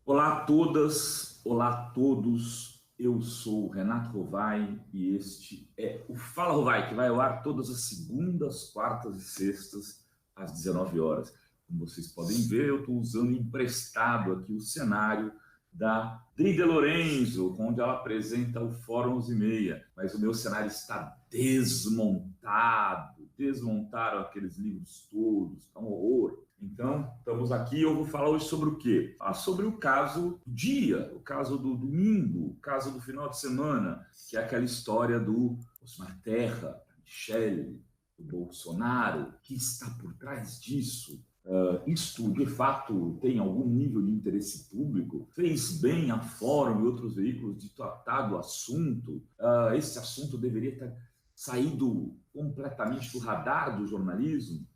Olá a todas, olá a todos. Eu sou o Renato Rovai e este é o Fala Rovai, que vai ao ar todas as segundas, quartas e sextas às 19 horas. Como vocês podem ver, eu estou usando emprestado aqui o cenário da Drida Lorenzo, onde ela apresenta o Fórum 11:30, mas o meu cenário está desmontado. Desmontaram aqueles livros todos, está um horror. Então, estamos aqui. Eu vou falar hoje sobre o quê? Falar sobre o caso do dia, o caso do domingo, o caso do final de semana, que é aquela história do Osmar Terra, da Michelle, do Bolsonaro, que está por trás disso. Isto, de fato, tem algum nível de interesse público? Fez bem a Fórum e outros veículos de tratar do assunto? Esse assunto deveria ter saído completamente do radar do jornalismo?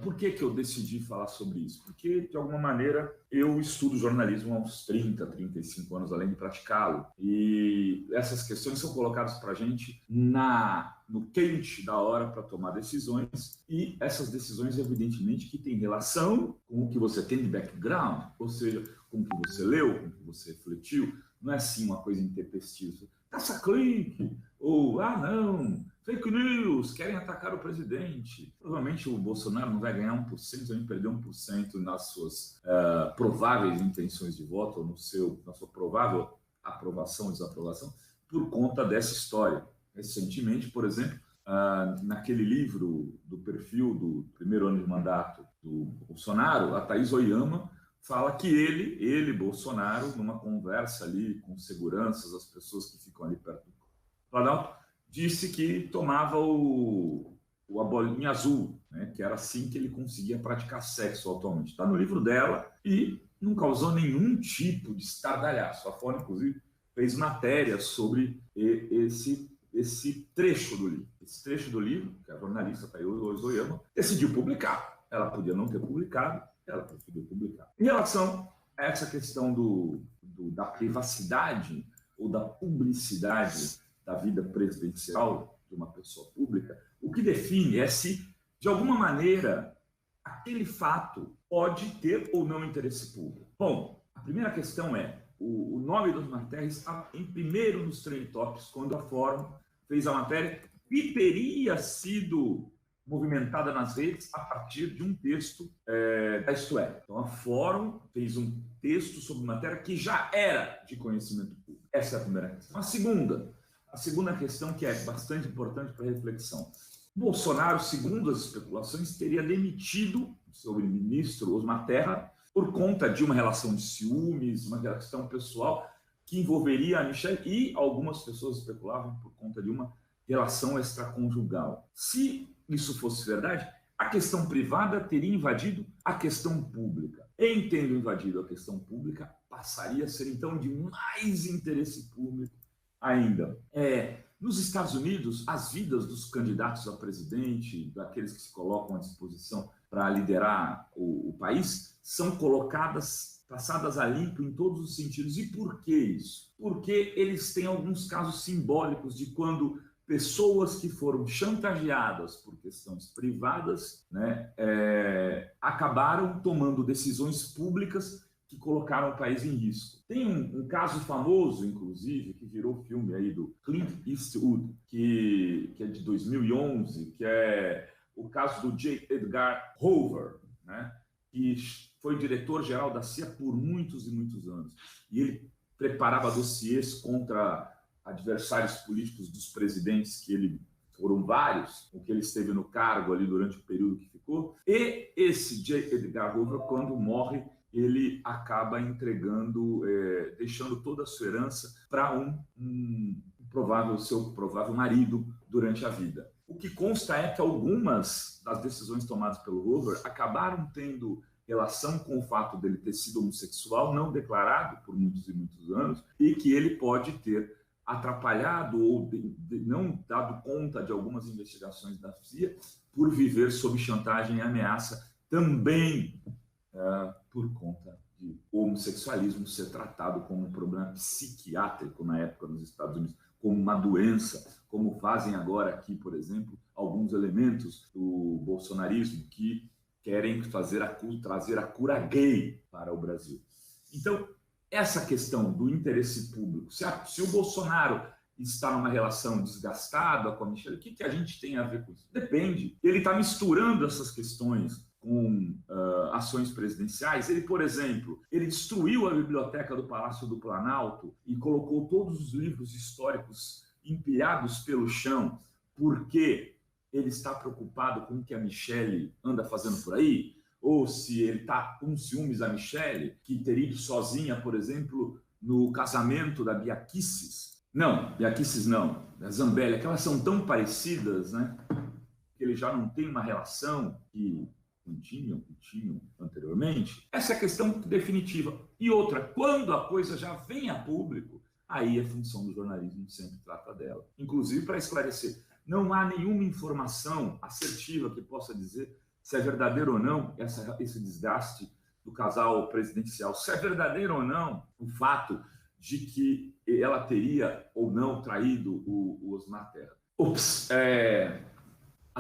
Por que eu decidi falar sobre isso? Porque, de alguma maneira, eu estudo jornalismo há uns 30, 35 anos, além de praticá-lo. E essas questões são colocadas para a gente no quente da hora para tomar decisões. E essas decisões, evidentemente, que têm relação com o que você tem de background, ou seja, com o que você leu, com o que você refletiu. Não é assim uma coisa intempestiva. Caça-clique, ou, não, fake news, querem atacar o presidente. Provavelmente o Bolsonaro não vai ganhar 1%, vai perder 1% nas suas prováveis intenções de voto, ou na sua provável aprovação ou desaprovação, por conta dessa história. Recentemente, por exemplo, naquele livro do perfil do primeiro ano de mandato do Bolsonaro, a Thaís Oyama fala que ele, Bolsonaro, numa conversa ali com seguranças, as pessoas que ficam ali perto do Planalto, disse que tomava a bolinha azul, né, que era assim que ele conseguia praticar sexo atualmente. Está no livro dela e não causou nenhum tipo de estardalhaço. A Fórum, inclusive, fez matéria sobre esse trecho do livro. Esse trecho do livro, que a jornalista Thaís Oyama decidiu publicar. Ela podia não ter publicado, ela preferiu publicar. Em relação a essa questão da privacidade ou da publicidade da vida presidencial de uma pessoa pública, o que define é se, de alguma maneira, aquele fato pode ter ou não interesse público. Bom, a primeira questão é, o nome do Osmar Terra estava em primeiro nos trending topics quando a Fórum fez a matéria que teria sido movimentada nas redes a partir de um texto da Isto É. Então, a Fórum fez um texto sobre matéria que já era de conhecimento público. Essa é a primeira questão. A segunda questão, que é bastante importante para a reflexão. Bolsonaro, segundo as especulações, teria demitido o seu ministro Osmar Terra por conta de uma relação de ciúmes, uma questão pessoal que envolveria a Michelle e algumas pessoas especulavam por conta de uma relação extraconjugal. Se isso fosse verdade, a questão privada teria invadido a questão pública. Em tendo invadido a questão pública, passaria a ser, então, de mais interesse público ainda. Nos Estados Unidos, as vidas dos candidatos a presidente, daqueles que se colocam à disposição para liderar o país, são passadas a limpo em todos os sentidos. E por que isso? Porque eles têm alguns casos simbólicos de quando pessoas que foram chantageadas por questões privadas, né, acabaram tomando decisões públicas que colocaram o país em risco. Tem um caso famoso, inclusive, que virou filme aí do Clint Eastwood, que é de 2011, que é o caso do J. Edgar Hoover, né, que foi diretor-geral da CIA por muitos e muitos anos. E ele preparava dossiês contra adversários políticos dos presidentes foram vários, o que ele esteve no cargo ali durante o período que ficou. E esse J. Edgar Hoover, quando morre, ele acaba entregando, deixando toda a sua herança para seu provável marido durante a vida. O que consta é que algumas das decisões tomadas pelo Hoover acabaram tendo relação com o fato dele ter sido homossexual, não declarado por muitos e muitos anos, e que ele pode ter atrapalhado ou não dado conta de algumas investigações da CIA por viver sob chantagem e ameaça, também por conta de homossexualismo ser tratado como um problema psiquiátrico na época nos Estados Unidos, como uma doença, como fazem agora aqui, por exemplo, alguns elementos do bolsonarismo que querem trazer a cura gay para o Brasil. Então, essa questão do interesse público, se o Bolsonaro está numa relação desgastada com a Michelle, o que a gente tem a ver com isso? Depende. Ele está misturando essas questões com ações presidenciais. Ele, por exemplo, ele destruiu a biblioteca do Palácio do Planalto e colocou todos os livros históricos empilhados pelo chão, porque ele está preocupado com o que a Michelle anda fazendo por aí, ou se ele está com ciúmes da Michelle, que teria ido sozinha, por exemplo, no casamento da Bia Kicis. Não, Bia Kicis não, da Zambelli, que elas são tão parecidas, né? Que ele já não tem uma relação que tinham anteriormente. Essa é a questão definitiva. E outra, quando a coisa já vem a público, aí a função do jornalismo sempre trata dela. Inclusive para esclarecer, não há nenhuma informação assertiva que possa dizer se é verdadeiro ou não esse desgaste do casal presidencial, se é verdadeiro ou não o fato de que ela teria ou não traído o Osmar Terra.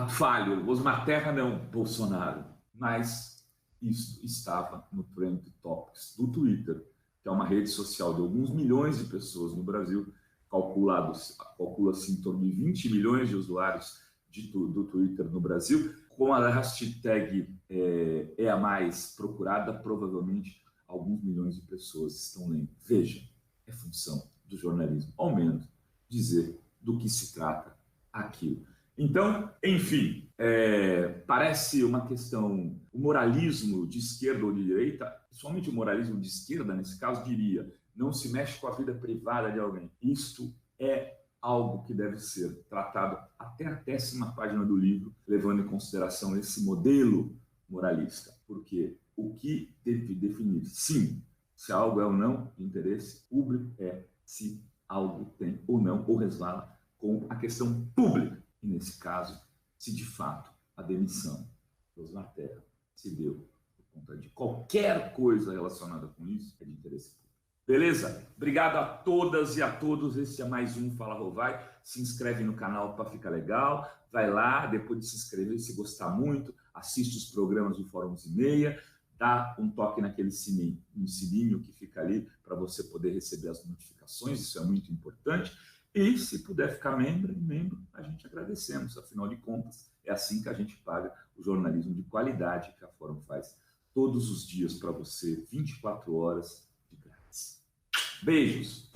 Falho, Osmar Terra não, Bolsonaro. Mas isso estava no Trend Topics do Twitter, que é uma rede social de alguns milhões de pessoas no Brasil, calcula-se em torno de 20 milhões de usuários do Twitter no Brasil. Com a hashtag é a mais procurada, provavelmente alguns milhões de pessoas estão lendo. Veja, é função do jornalismo, ao menos, dizer do que se trata aquilo. Então, enfim, parece uma questão, o moralismo de esquerda ou de direita, principalmente o moralismo de esquerda, nesse caso, diria, não se mexe com a vida privada de alguém. Isto é algo que deve ser tratado até a 10ª página do livro, levando em consideração esse modelo moralista. Porque o que deve definir, sim, se algo é ou não de interesse público, é se algo tem ou não, ou resvala com a questão pública. E, nesse caso, se de fato a demissão do Osmar Terra se deu por conta de qualquer coisa relacionada com isso, é de interesse público. Beleza? Obrigado a todas e a todos. Esse é mais um Fala Rovai. Se inscreve no canal para ficar legal. Vai lá, depois de se inscrever, se gostar muito, assiste os programas do Fórum 11:30, dá um toque naquele sininho que fica ali para você poder receber as notificações. Isso é muito importante. E se puder ficar membro, a gente agradecemos. Afinal de contas, é assim que a gente paga o jornalismo de qualidade que a Fórum faz todos os dias para você, 24 horas de grátis. Beijos!